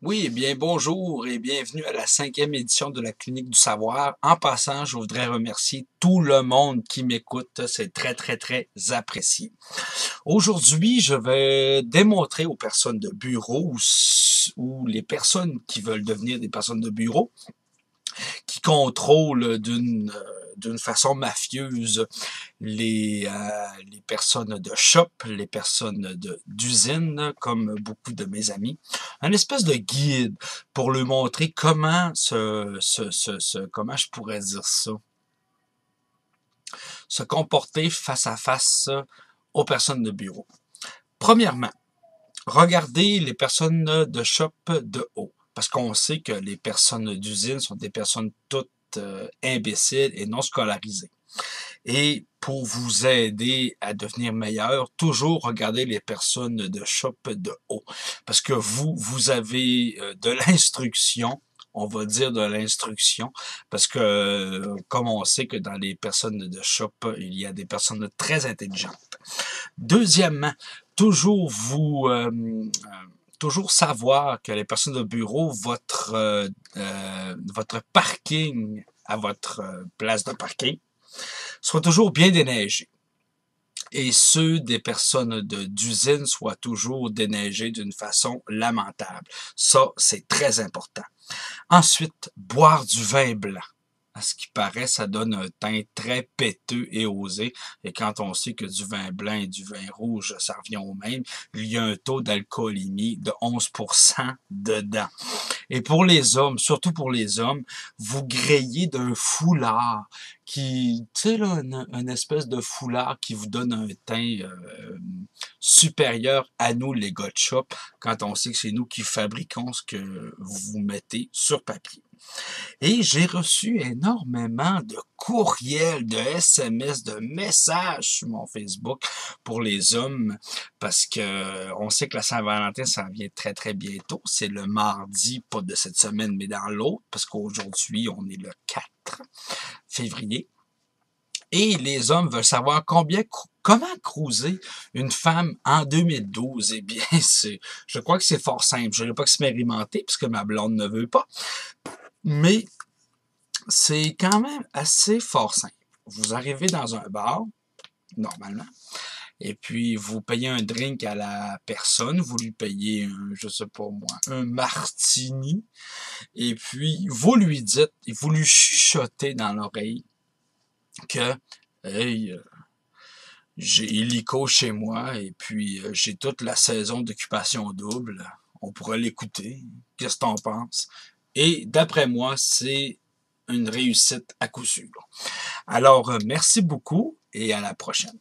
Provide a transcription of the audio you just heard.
Oui, eh bien bonjour et bienvenue à la 5e édition de la Clinique du Savoir. En passant, je voudrais remercier tout le monde qui m'écoute. C'est très, très, très apprécié. Aujourd'hui, je vais démontrer aux personnes de bureau ou les personnes qui veulent devenir des personnes de bureau qui contrôlent d'une façon mafieuse les personnes de shop, les personnes d'usine, comme beaucoup de mes amis. Un espèce de guide pour leur montrer comment comment je pourrais dire ça, se comporter face à face aux personnes de bureau. Premièrement, regardez les personnes de shop de haut. Parce qu'on sait que les personnes d'usine sont des personnes toutes imbéciles et non scolarisées. Et pour vous aider à devenir meilleur, toujours regardez les personnes de shop de haut. Parce que vous avez de l'instruction, on va dire de l'instruction, parce que comme on sait que dans les personnes de shop, il y a des personnes très intelligentes. Deuxièmement, toujours toujours savoir que les personnes de bureau, votre parking à votre place de parking soit toujours bien déneigé. Et ceux des personnes d'usine soient toujours déneigés d'une façon lamentable. Ça, c'est très important. Ensuite, boire du vin blanc. À ce qui paraît, ça donne un teint très péteux et osé. Et quand on sait que du vin blanc et du vin rouge, ça revient au même, il y a un taux d'alcoolémie de 11% dedans. Et pour les hommes, surtout pour les hommes, vous grillez d'un foulard qui, tu sais, là, une espèce de foulard qui vous donne un teint supérieur à nous, les gars de shop, quand on sait que c'est nous qui fabriquons ce que vous mettez sur papier. Et j'ai reçu énormément de courriels, de SMS, de messages sur mon Facebook pour les hommes parce que on sait que la Saint-Valentin, ça vient très, très bientôt. C'est le mardi, pas de cette semaine, mais dans l'autre, parce qu'aujourd'hui, on est le 4 février. Et les hommes veulent savoir comment cruiser une femme en 2012. Eh bien, je crois que c'est fort simple. Je n'ai pas expérimenté puisque ma blonde ne veut pas. Mais c'est quand même assez fort simple. Vous arrivez dans un bar, normalement, et puis vous payez un drink à la personne, vous lui payez je sais pas moi, un martini, et puis vous lui dites, vous lui chuchotez dans l'oreille que, hey, j'ai illico chez moi, et puis j'ai toute la saison d'occupation double, on pourrait l'écouter, qu'est-ce que t'en penses? Et d'après moi, c'est une réussite à coup sûr. Alors, merci beaucoup et à la prochaine.